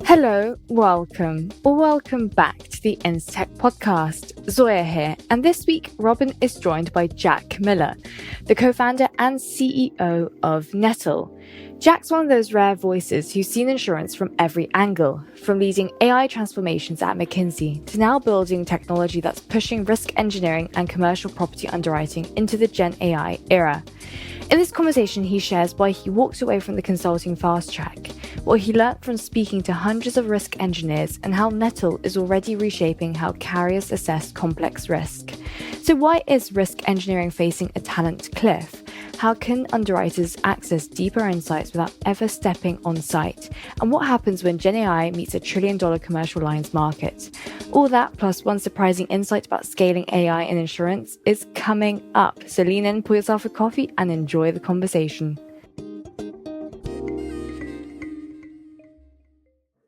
Hello, welcome, or welcome back to the InsTech Podcast. Zoya here, and this week Robin is joined by Jack Miller, the co-founder and CEO of Nettle. Jack's one of those rare voices who's seen insurance from every angle, from leading AI transformations at McKinsey to now building technology that's pushing risk engineering and commercial property underwriting into the GenAI era. In this conversation, he shares why he walked away from the consulting fast track, what he learned from speaking to hundreds of risk engineers, and how Nettle is already reshaping how carriers assess complex risk. So why is risk engineering facing a talent cliff? How can underwriters access deeper insights without ever stepping on site? And what happens when GenAI meets a $1 trillion commercial lines market? All that, plus one surprising insight about scaling AI in insurance, is coming up. So lean in, pour yourself a coffee, and enjoy the conversation.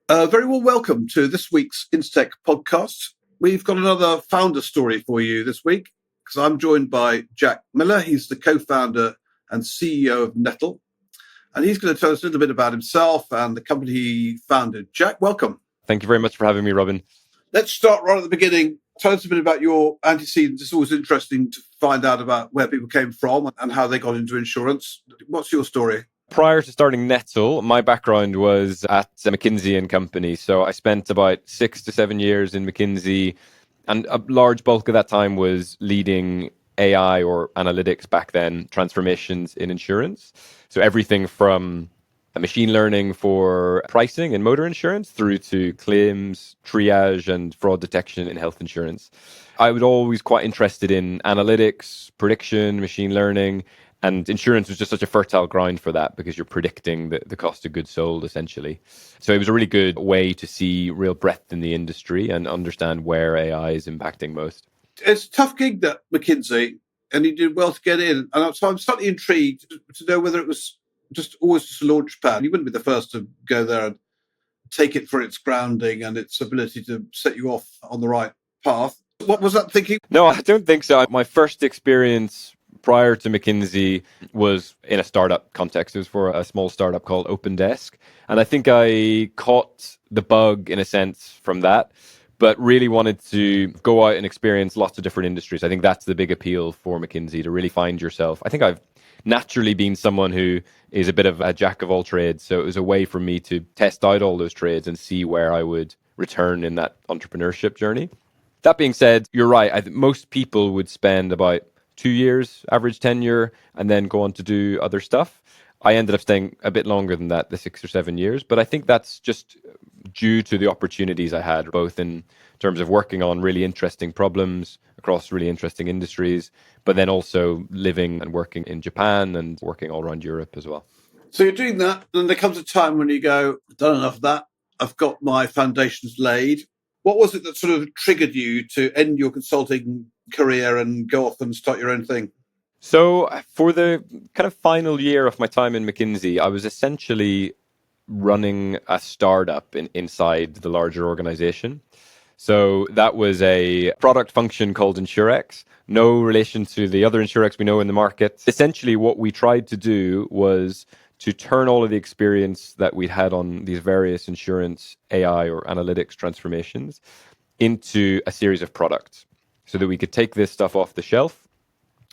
Very well, welcome to this week's InsTech Podcast. We've got another founder story for you this week, because I'm joined by Jack Miller. He's the co-founder and CEO of Nettle, and he's going to tell us a little bit about himself and the company he founded. Jack, welcome. Thank you very much for having me, Robin. Let's start right at the beginning. Tell us a bit about your antecedents. It's always interesting to find out about where people came from and how they got into insurance. What's your story? Prior to starting Nettle, my background was at McKinsey and Company. So I spent about 6 to 7 years in McKinsey, and a large bulk of that time was leading AI or analytics back then, transformations in insurance. So everything from machine learning for pricing in motor insurance through to claims, triage and fraud detection in health insurance. I was always quite interested in analytics, prediction, machine learning, and insurance was just such a fertile ground for that because you're predicting the cost of goods sold, essentially. So it was a really good way to see real breadth in the industry and understand where AI is impacting most. It's a tough gig, that McKinsey, and you did well to get in. And so I'm slightly intrigued to know whether it was always just a launch pad. You wouldn't be the first to go there and take it for its grounding and its ability to set you off on the right path. What was that thinking? No, I don't think so. My first experience prior to McKinsey was in a startup context. It was for a small startup called OpenDesk. And I think I caught the bug in a sense from that, but really wanted to go out and experience lots of different industries. I think that's the big appeal for McKinsey, to really find yourself. I think I've naturally been someone who is a bit of a jack of all trades. So it was a way for me to test out all those trades and see where I would return in that entrepreneurship journey. That being said, you're right. I think most people would spend about 2 years average tenure and then go on to do other stuff. I ended up staying a bit longer than that, the 6 or 7 years, but I think that's just due to the opportunities I had, both in terms of working on really interesting problems across really interesting industries, but then also living and working in Japan and working all around Europe as well. So you're doing that, and there comes a time when you go, I've done enough of that, I've got my foundations laid. What was it that sort of triggered you to end your consulting career and go off and start your own thing? So for the kind of final year of my time in McKinsey, I was essentially running a startup inside the larger organization. So that was a product function called InsureX, no relation to the other InsureX we know in the market. Essentially, what we tried to do was to turn all of the experience that we'd had on these various insurance AI or analytics transformations into a series of products so that we could take this stuff off the shelf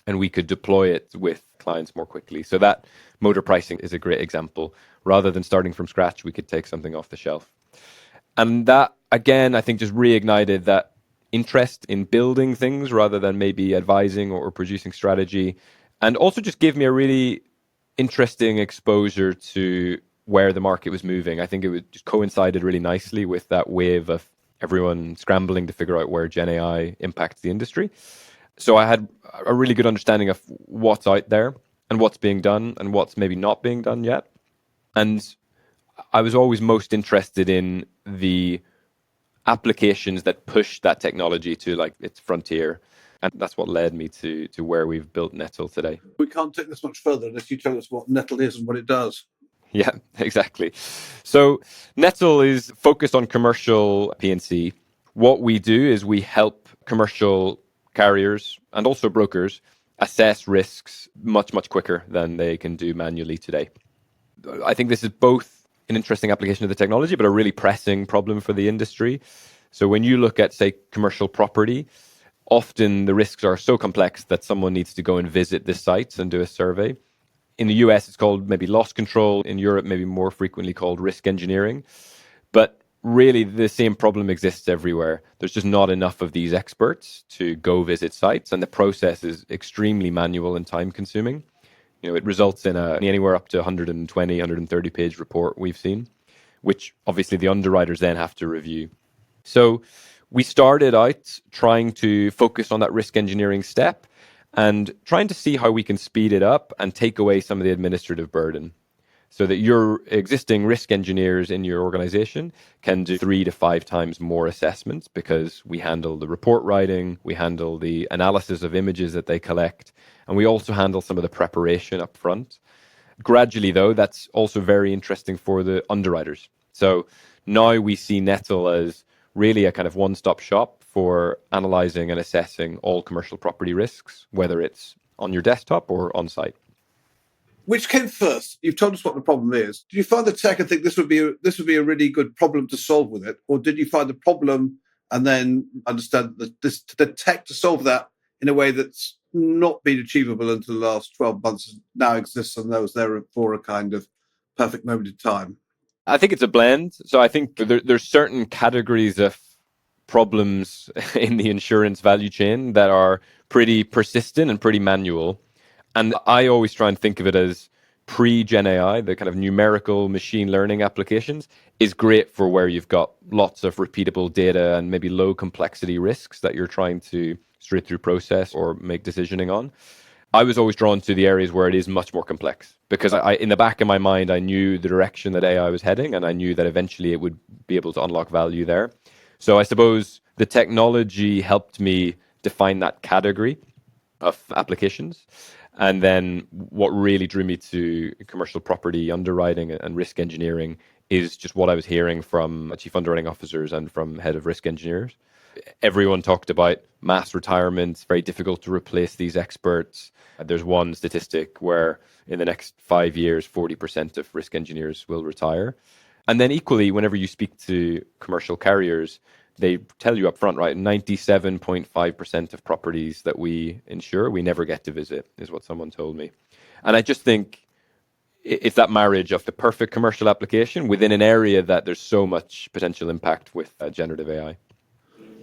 and we could deploy it with clients more quickly. So that motor pricing is a great example. Rather than starting from scratch, we could take something off the shelf. And that, again, I think just reignited that interest in building things rather than maybe advising or producing strategy. And also just gave me a really interesting exposure to where the market was moving. I think it just coincided really nicely with that wave of everyone scrambling to figure out where GenAI impacts the industry. So I had a really good understanding of what's out there and what's being done and what's maybe not being done yet. And I was always most interested in the applications that push that technology to like its frontier. And that's what led me to where we've built Nettle today. We can't take this much further unless you tell us what Nettle is and what it does. Yeah, exactly. So Nettle is focused on commercial P&C. What we do is we help commercial carriers and also brokers assess risks much, much quicker than they can do manually today. I think this is both an interesting application of the technology, but a really pressing problem for the industry. So when you look at, say, commercial property, often the risks are so complex that someone needs to go and visit the sites and do a survey. In the US, it's called maybe loss control. In Europe, maybe more frequently called risk engineering. But really, the same problem exists everywhere. There's just not enough of these experts to go visit sites, and the process is extremely manual and time consuming. It results in anywhere up to 120, 130 page report we've seen, which obviously the underwriters then have to review. So we started out trying to focus on that risk engineering step and trying to see how we can speed it up and take away some of the administrative burden so that your existing risk engineers in your organization can do 3 to 5 times more assessments, because we handle the report writing, we handle the analysis of images that they collect, and we also handle some of the preparation up front. Gradually, though, that's also very interesting for the underwriters. So now we see Nettle as really a kind of one-stop shop for analyzing and assessing all commercial property risks, whether it's on your desktop or on site. Which came first? You've told us what the problem is. Did you find the tech and think this would be a really good problem to solve with it, or did you find the problem and then understand that the tech to solve that in a way that's not been achievable until the last 12 months now exists and that was there for a kind of perfect moment in time? I think it's a blend. So I think there's certain categories of problems in the insurance value chain that are pretty persistent and pretty manual. And I always try and think of it as pre-GenAI, the kind of numerical machine learning applications, is great for where you've got lots of repeatable data and maybe low complexity risks that you're trying to straight through process or make decisioning on. I was always drawn to the areas where it is much more complex, because I in the back of my mind, I knew the direction that AI was heading, and I knew that eventually it would be able to unlock value there. So I suppose the technology helped me define that category of applications. And then what really drew me to commercial property underwriting and risk engineering is just what I was hearing from chief underwriting officers and from head of risk engineers. Everyone talked about mass retirements, very difficult to replace these experts. There's one statistic where in the next 5 years, 40% of risk engineers will retire. And then equally, whenever you speak to commercial carriers, they tell you up front, right, 97.5% of properties that we insure, we never get to visit, is what someone told me. And I just think it's that marriage of the perfect commercial application within an area that there's so much potential impact with generative AI.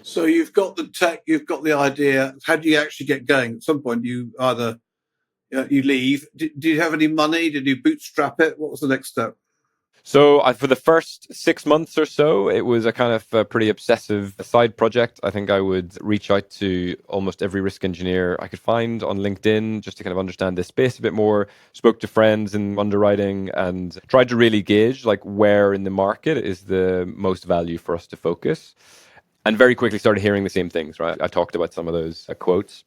So you've got the tech, you've got the idea. How do you actually get going? At some point, you either you leave. Do you have any money? Did you bootstrap it? What was the next step? So for the first 6 months or so, it was a kind of pretty obsessive side project. I think I would reach out to almost every risk engineer I could find on LinkedIn just to kind of understand this space a bit more, spoke to friends in underwriting and tried to really gauge like where in the market is the most value for us to focus. And very quickly started hearing the same things, right? I talked about some of those quotes.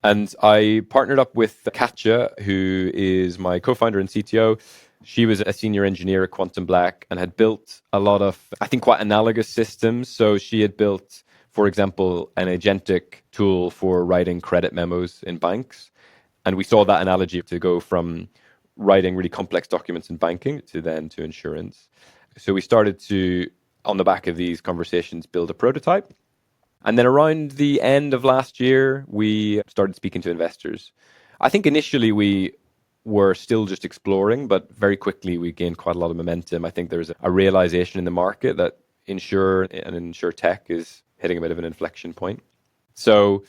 And I partnered up with Katja, who is my co-founder and CTO. She was a senior engineer at Quantum Black and had built a lot of, I think, quite analogous systems. So she had built, for example, an agentic tool for writing credit memos in banks. And we saw that analogy to go from writing really complex documents in banking to insurance. So we started to, on the back of these conversations, build a prototype. And then around the end of last year, we started speaking to investors. I think initially we were still just exploring, but very quickly we gained quite a lot of momentum. I think there's a realization in the market that insure and insure tech is hitting a bit of an inflection point. So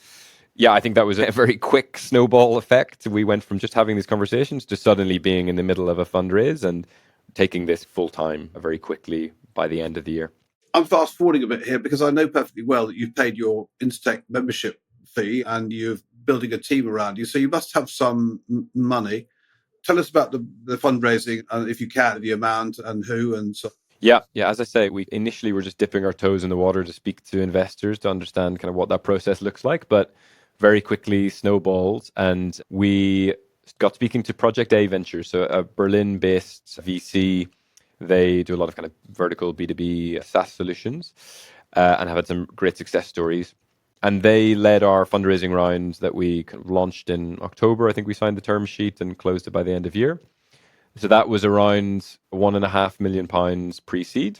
yeah, I think that was a very quick snowball effect. We went from just having these conversations to suddenly being in the middle of a fundraise and taking this full time very quickly by the end of the year. I'm fast forwarding a bit here because I know perfectly well that you've paid your InsTech membership fee and you're building a team around you. So you must have some money. Tell us about the fundraising, and if you can, the amount and who and so. Yeah. As I say, we initially were just dipping our toes in the water to speak to investors to understand kind of what that process looks like, but very quickly snowballed, and we got speaking to Project A Ventures, so a Berlin-based VC. They do a lot of kind of vertical B2B SaaS solutions and have had some great success stories. And they led our fundraising round that we kind of launched in October. I think we signed the term sheet and closed it by the end of year. So that was around £1.5 million pre-seed.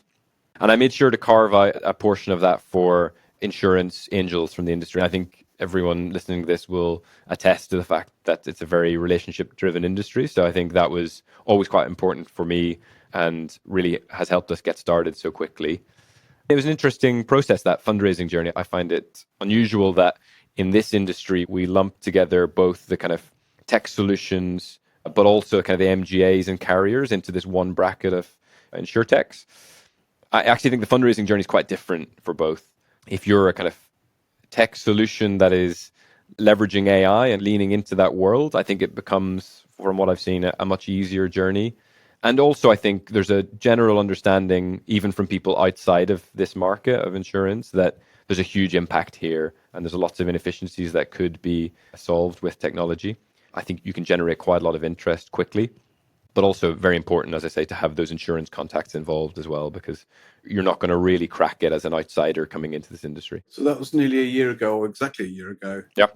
And I made sure to carve out a portion of that for insurance angels from the industry. I think everyone listening to this will attest to the fact that it's a very relationship-driven industry. So I think that was always quite important for me and really has helped us get started so quickly. It was an interesting process, that fundraising journey. I find it unusual that in this industry, we lump together both the kind of tech solutions, but also kind of the MGAs and carriers into this one bracket of insurtechs. I actually think the fundraising journey is quite different for both. If you're a kind of tech solution that is leveraging AI and leaning into that world, I think it becomes, from what I've seen, a much easier journey. And also, I think there's a general understanding, even from people outside of this market of insurance, that there's a huge impact here and there's lots of inefficiencies that could be solved with technology. I think you can generate quite a lot of interest quickly, but also very important, as I say, to have those insurance contacts involved as well, because you're not going to really crack it as an outsider coming into this industry. So that was nearly a year ago, or exactly a year ago. Yeah.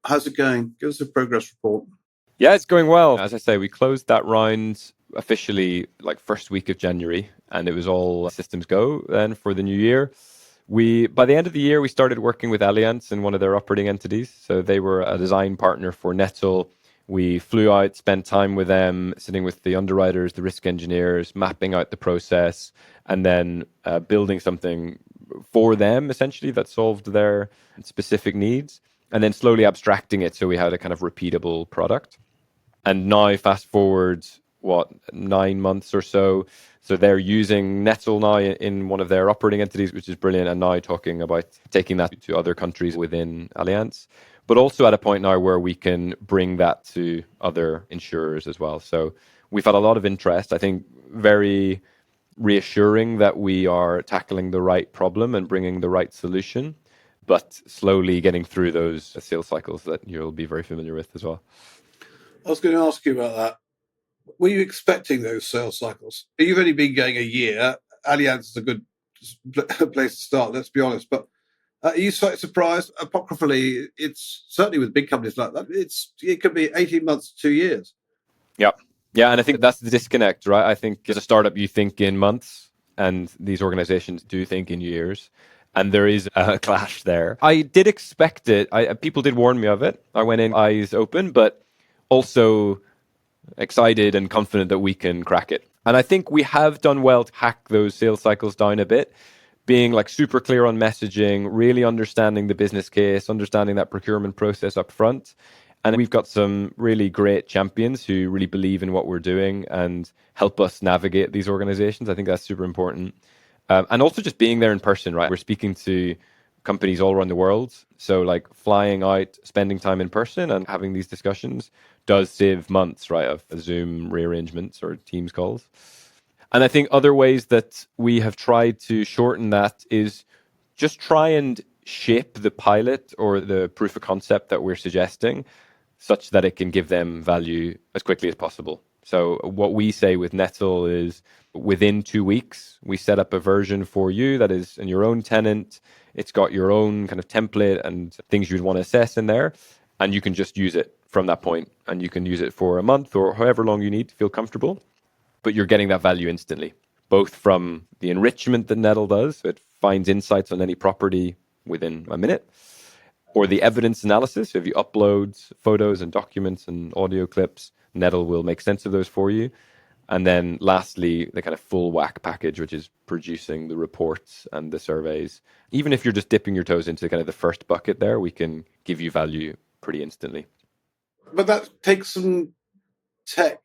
How's it going? Give us a progress report. Yeah, it's going well. As I say, we closed that round officially like first week of January, and it was all systems go then for the new year. By the end of the year, we started working with Allianz in one of their operating entities. So they were a design partner for Nettle. We flew out, spent time with them, sitting with the underwriters, the risk engineers, mapping out the process, and then building something for them, essentially, that solved their specific needs, and then slowly abstracting it so we had a kind of repeatable product. And now, fast forward, 9 months or so, so they're using Nettle now in one of their operating entities, which is brilliant, and now talking about taking that to other countries within Allianz, but also at a point now where we can bring that to other insurers as well. So we've had a lot of interest. I think very reassuring that we are tackling the right problem and bringing the right solution, but slowly getting through those sales cycles that you'll be very familiar with as well. I was going to ask you about that. Were you expecting those sales cycles? You've only been going a year. Allianz is a good place to start, let's be honest. But are you slightly surprised? Apocryphally, it's certainly with big companies like that, it could be 18 months to 2 years. Yeah. Yeah, and I think that's the disconnect, right? I think as a startup, you think in months, and these organizations do think in years. And there is a clash there. I did expect it. People did warn me of it. I went in eyes open, but also excited and confident that we can crack it. And I think we have done well to hack those sales cycles down a bit, being like super clear on messaging, really understanding the business case, understanding that procurement process up front. And we've got some really great champions who really believe in what we're doing and help us navigate these organizations. I think that's super important. And also just being there in person, right? We're speaking to companies all around the world. So like flying out, spending time in person and having these discussions does save months, right, of Zoom rearrangements or Teams calls. And I think other ways that we have tried to shorten that is just try and shape the pilot or the proof of concept that we're suggesting such that it can give them value as quickly as possible. So what we say with Nettle is within 2 weeks, we set up a version for you that is in your own tenant. It's got your own kind of template and things you'd want to assess in there. And you can just use it from that point. And you can use it for a month or however long you need to feel comfortable. But you're getting that value instantly, both from the enrichment that Nettle does. So it finds insights on any property within a minute, or the evidence analysis. So if you upload photos and documents and audio clips, Nettle will make sense of those for you. And then lastly, the kind of full whack package, which is producing the reports and the surveys. Even if you're just dipping your toes into kind of the first bucket there, we can give you value pretty instantly. But that takes some tech.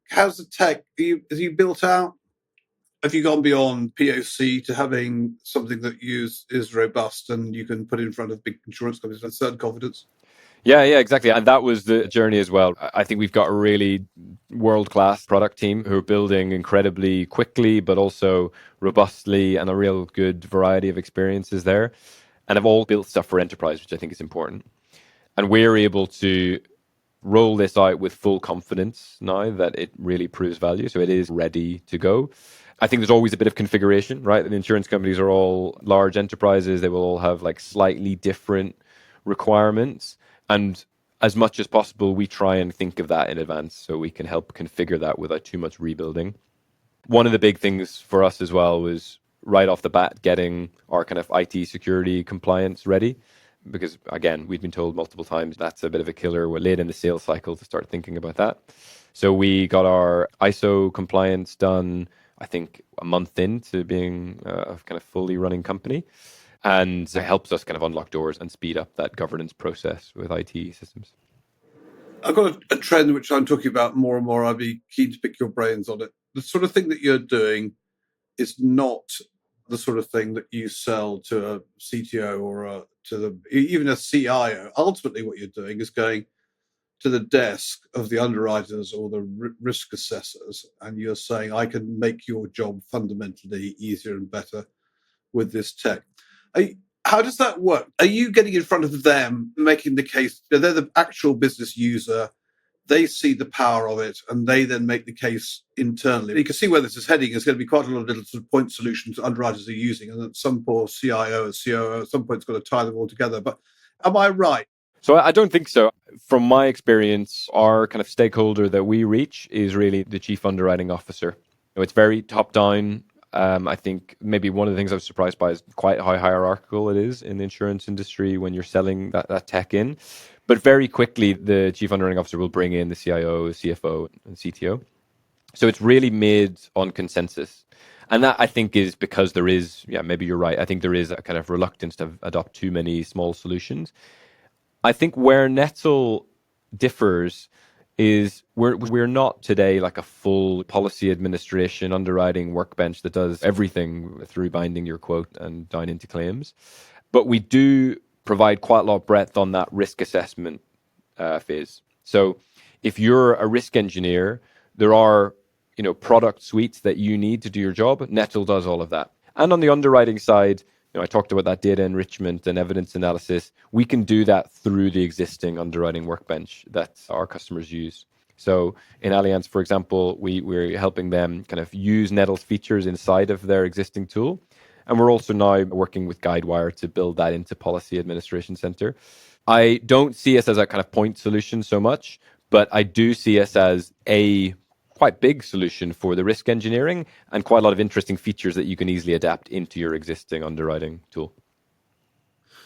How's the tech? Have you built out? Have you gone beyond POC to having something that is robust and you can put in front of big insurance companies with certain confidence? Yeah, exactly. And that was the journey as well. I think we've got a really world-class product team who are building incredibly quickly, but also robustly, and a real good variety of experiences there. And have all built stuff for enterprise, which I think is important. And we're able to roll this out with full confidence now that it really proves value. So it is ready to go. I think there's always a bit of configuration, right? The insurance companies are all large enterprises. They will all have like slightly different requirements. And as much as possible, we try and think of that in advance so we can help configure that without too much rebuilding. One of the big things for us as well was right off the bat getting our kind of IT security compliance ready. Because again, we've been told multiple times that's a bit of a killer. We're late in the sales cycle to start thinking about that. So we got our ISO compliance done, I think, a month into being a kind of fully running company. And it helps us kind of unlock doors and speed up that governance process with IT systems. I've got a trend which I'm talking about more and more. I'd be keen to pick your brains on it. The sort of thing that you're doing is not the sort of thing that you sell to a CTO or even a CIO. Ultimately, what you're doing is going to the desk of the underwriters or the risk assessors, and you're saying, I can make your job fundamentally easier and better with this tech. How does that work? Are you getting in front of them, making the case? They're the actual business user. They see the power of it, and they then make the case internally. You can see where this is heading. There's going to be quite a lot of little sort of point solutions that underwriters are using, and that some poor CIO or COO at some point has got to tie them all together. But am I right? So I don't think so. From my experience, our kind of stakeholder that we reach is really the chief underwriting officer. It's very top down. I think maybe one of the things I was surprised by is quite how hierarchical it is in the insurance industry when you're selling that tech in. But very quickly, the chief underwriting officer will bring in the CIO, CFO, and CTO. So it's really made on consensus. And that, I think, is because there is, maybe you're right. I think there is a kind of reluctance to adopt too many small solutions. I think where Nettle differs is we're not today like a full policy administration underwriting workbench that does everything through binding your quote and down into claims. But we do provide quite a lot of breadth on that risk assessment phase. So if you're a risk engineer, there are product suites that you need to do your job. Nettle does all of that. And on the underwriting side, I talked about that data enrichment and evidence analysis. We can do that through the existing underwriting workbench that our customers use. So in Allianz, for example, we're helping them kind of use Nettle's features inside of their existing tool. And we're also now working with Guidewire to build that into Policy Administration Center. I don't see us as a kind of point solution so much, but I do see us as a quite big solution for the risk engineering and quite a lot of interesting features that you can easily adapt into your existing underwriting tool.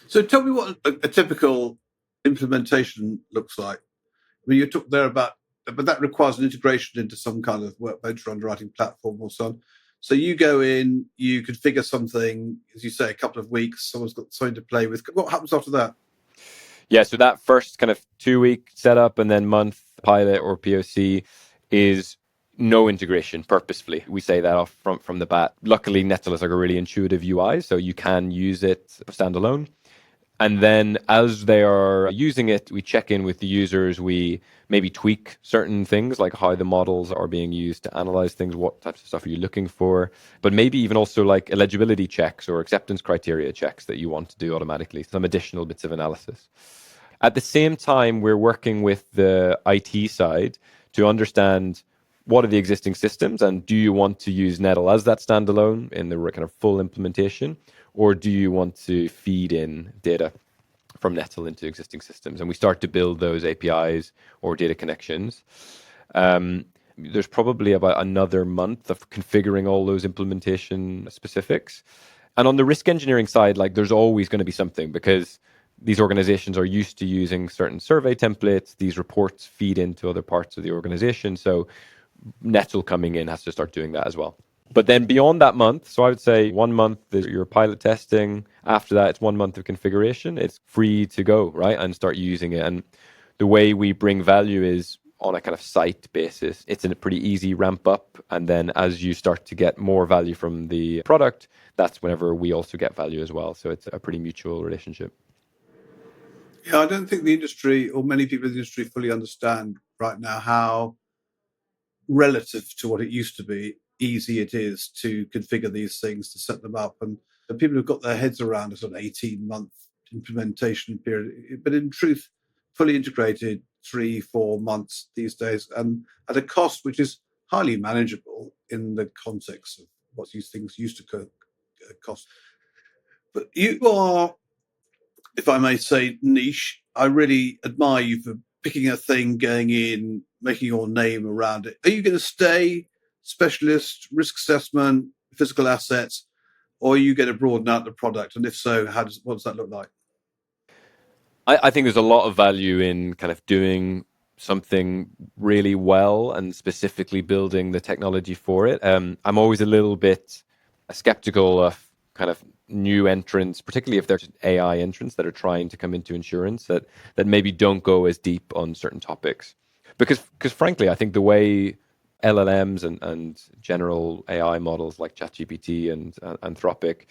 So tell me what a typical implementation looks like. I mean, you talked there about, but that requires an integration into some kind of workbench or underwriting platform or so on. So you go in, you configure something, as you say, a couple of weeks, someone's got something to play with. What happens after that? Yeah, so that first kind of 2-week setup and then month pilot or POC is no integration purposefully. We say that off from the bat. Luckily, Nettle is like a really intuitive UI, so you can use it standalone. And then as they are using it, we check in with the users. We maybe tweak certain things like how the models are being used to analyze things, what types of stuff are you looking for, but maybe even also like eligibility checks or acceptance criteria checks that you want to do automatically, some additional bits of analysis. At the same time, we're working with the IT side to understand what are the existing systems and do you want to use Nettle as that standalone in the kind of full implementation, or do you want to feed in data from Nettle into existing systems? And we start to build those APIs or data connections. There's probably about another month of configuring all those implementation specifics. And on the risk engineering side, like there's always going to be something because these organizations are used to using certain survey templates. These reports feed into other parts of the organization. So Nettle coming in has to start doing that as well. But then beyond that month, so I would say 1 month is your pilot testing. After that, it's 1 month of configuration. It's free to go, right? And start using it. And the way we bring value is on a kind of site basis. It's in a pretty easy ramp up. And then as you start to get more value from the product, that's whenever we also get value as well. So it's a pretty mutual relationship. Yeah, I don't think the industry or many people in the industry fully understand right now how relative to what it used to be easy it is to configure these things, to set them up. And the people who've got their heads around a sort of 18-month implementation period, but in truth, fully integrated 3-4 months these days, and at a cost which is highly manageable in the context of what these things used to cost. But you are, if I may say, niche I really admire you for picking a thing, going in, making your name around it. Are you going to stay specialist, risk assessment, physical assets, or are you going to broaden out the product? And if so, what does that look like? I think there's a lot of value in kind of doing something really well and specifically building the technology for it. I'm always a little bit skeptical of kind of new entrants, particularly if there's AI entrants that are trying to come into insurance that maybe don't go as deep on certain topics. Because frankly, I think the way LLMs and general AI models like ChatGPT and Anthropic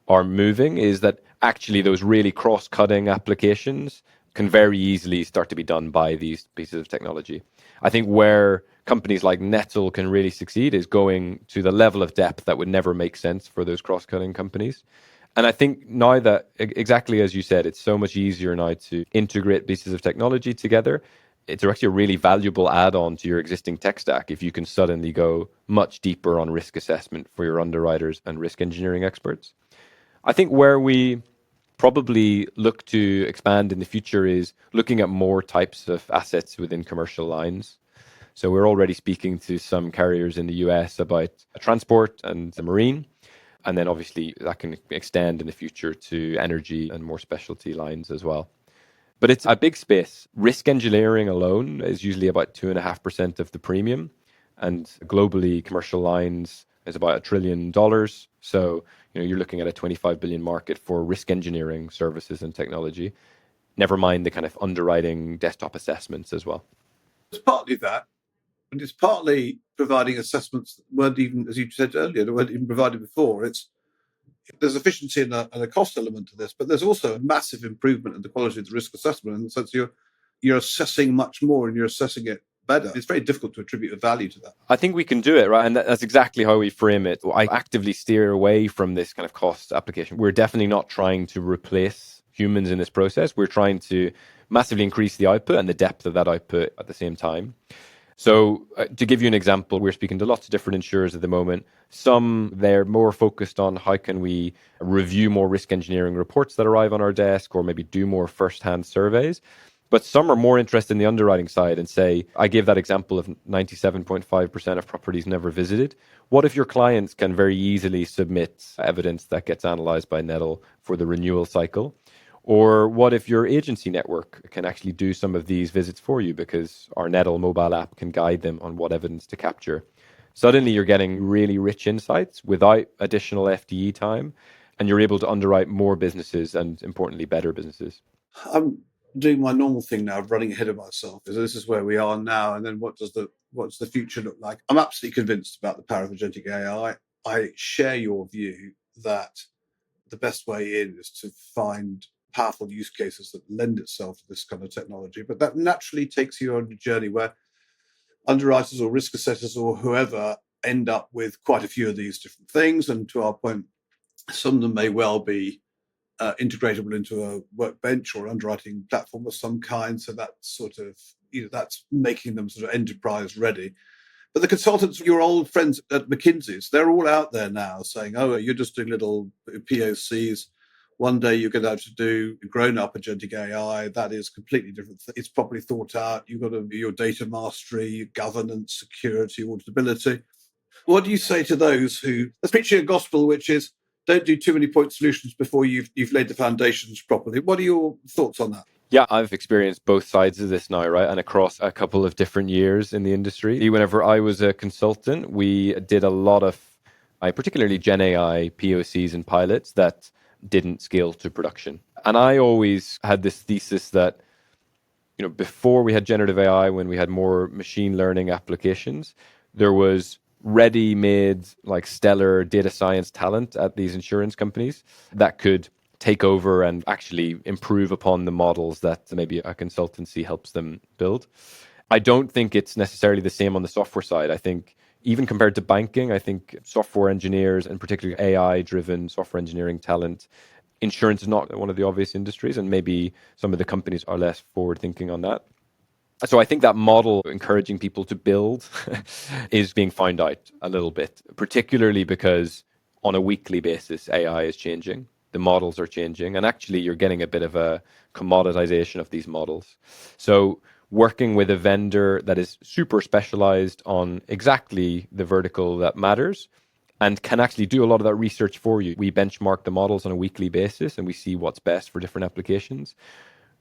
are moving is that actually those really cross-cutting applications can very easily start to be done by these pieces of technology. I think where companies like Nettle can really succeed is going to the level of depth that would never make sense for those cross-cutting companies. And I think now that, exactly as you said, it's so much easier now to integrate pieces of technology together. It's actually a really valuable add-on to your existing tech stack if you can suddenly go much deeper on risk assessment for your underwriters and risk engineering experts. I think where we probably look to expand in the future is looking at more types of assets within commercial lines. So we're already speaking to some carriers in the US about transport and the marine. And then obviously that can extend in the future to energy and more specialty lines as well. But it's a big space. Risk engineering alone is usually about 2.5% of the premium. And globally, commercial lines is about $1 trillion. So, you're looking at a 25 billion market for risk engineering services and technology. Never mind the kind of underwriting desktop assessments as well. It's partly that, and it's partly providing assessments that weren't even, as you said earlier, that weren't even provided before. There's efficiency and a cost element to this, but there's also a massive improvement in the quality of the risk assessment in the sense you're assessing much more and you're assessing it better. It's very difficult to attribute a value to that. I think we can do it, right? And that's exactly how we frame it. I actively steer away from this kind of cost application. We're definitely not trying to replace humans in this process. We're trying to massively increase the output and the depth of that output at the same time. So to give you an example, we're speaking to lots of different insurers at the moment. Some, they're more focused on how can we review more risk engineering reports that arrive on our desk or maybe do more first-hand surveys. But some are more interested in the underwriting side and say, I gave that example of 97.5% of properties never visited. What if your clients can very easily submit evidence that gets analyzed by Nettle for the renewal cycle? Or what if your agency network can actually do some of these visits for you because our Nettle mobile app can guide them on what evidence to capture? Suddenly you're getting really rich insights without additional FTE time, and you're able to underwrite more businesses and, importantly, better businesses. I'm doing my normal thing now of running ahead of myself. This is where we are now, and then what's the future look like? I'm absolutely convinced about the power of agentic AI. I share your view that the best way in is to find powerful use cases that lend itself to this kind of technology. But that naturally takes you on a journey where underwriters or risk assessors or whoever end up with quite a few of these different things. And to our point, some of them may well be integratable into a workbench or underwriting platform of some kind. So that's sort of, that's making them sort of enterprise ready. But the consultants, your old friends at McKinsey's, they're all out there now saying, oh, you're just doing little POCs. One day you're going to have to do grown-up agentic AI. That is completely different. It's properly thought out. You've got to do your data mastery, governance, security, auditability. What do you say to those who are preaching a gospel, which is don't do too many point solutions before you've laid the foundations properly? What are your thoughts on that? Yeah, I've experienced both sides of this now, right? And across a couple of different years in the industry. Whenever I was a consultant, we did a lot of, particularly GenAI POCs and pilots that didn't scale to production. And I always had this thesis that, before we had generative AI, when we had more machine learning applications, there was ready-made, like stellar data science talent at these insurance companies that could take over and actually improve upon the models that maybe a consultancy helps them build. I don't think it's necessarily the same on the software side. I think even compared to banking, I think software engineers and particularly AI-driven software engineering talent, insurance is not one of the obvious industries, and maybe some of the companies are less forward-thinking on that. So I think that model encouraging people to build is being found out a little bit, particularly because on a weekly basis, AI is changing. the models are changing, and actually you're getting a bit of a commoditization of these models. So working with a vendor that is super specialized on exactly the vertical that matters and can actually do a lot of that research for you. We benchmark the models on a weekly basis and we see what's best for different applications.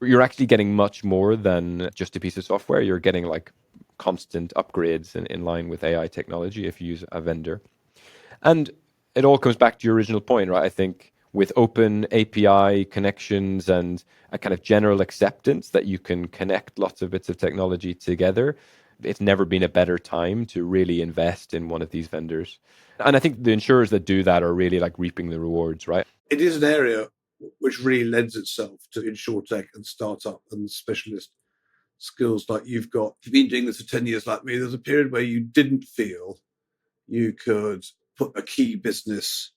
You're actually getting much more than just a piece of software. You're getting like constant upgrades in line with AI technology if you use a vendor. And it all comes back to your original point, right? I think with open API connections and a kind of general acceptance that you can connect lots of bits of technology together, it's never been a better time to really invest in one of these vendors. And I think the insurers that do that are really like reaping the rewards, right? It is an area which really lends itself to insurtech and startup and specialist skills like you've got. You've been doing this for 10 years like me. There's a period where you didn't feel you could put a key business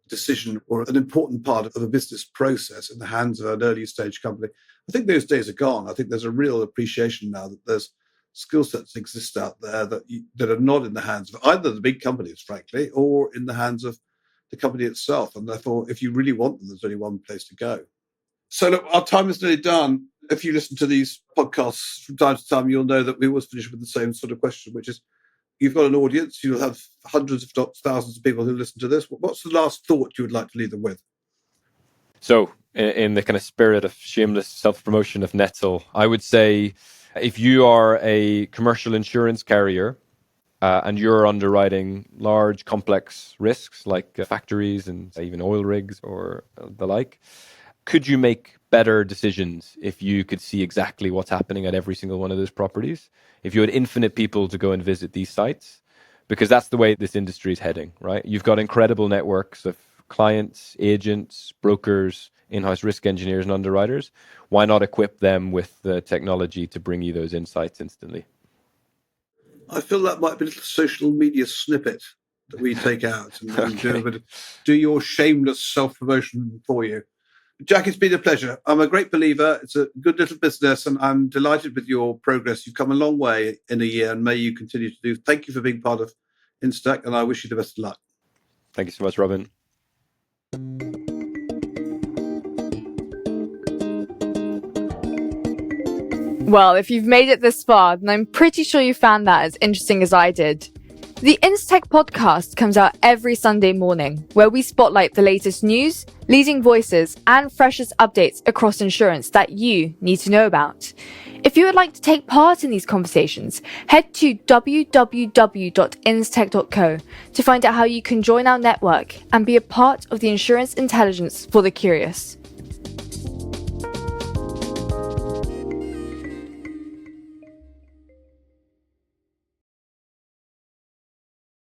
decision or an important part of a business process in the hands of an early stage company. I think those days are gone. I think there's a real appreciation now that there's skill sets exist out there that are not in the hands of either the big companies, frankly, or in the hands of the company itself. And therefore, if you really want them, there's only one place to go. So look, our time is nearly done. If you listen to these podcasts from time to time, you'll know that we always finish with the same sort of question, which is, you've got an audience, you'll have hundreds, if not thousands of people who listen to this. What's the last thought you would like to leave them with? So in the kind of spirit of shameless self-promotion of Nettle, I would say if you are a commercial insurance carrier and you're underwriting large, complex risks like factories and even oil rigs or the like, could you make better decisions if you could see exactly what's happening at every single one of those properties? If you had infinite people to go and visit these sites? Because that's the way this industry is heading, right? You've got incredible networks of clients, agents, brokers, in-house risk engineers and underwriters. Why not equip them with the technology to bring you those insights instantly? I feel that might be a little social media snippet that we take out and Okay. do your shameless self-promotion for you. Jack, it's been a pleasure. I'm a great believer. It's a good little business, and I'm delighted with your progress. You've come a long way in a year, and may you continue to do. Thank you for being part of InsTech, and I wish you the best of luck. Thank you so much, Robin. Well, if you've made it this far, then I'm pretty sure you found that as interesting as I did. The InsTech Podcast comes out every Sunday morning, where we spotlight the latest news, leading voices, and freshest updates across insurance that you need to know about. If you would like to take part in these conversations, head to www.instech.co to find out how you can join our network and be a part of the insurance intelligence for the curious.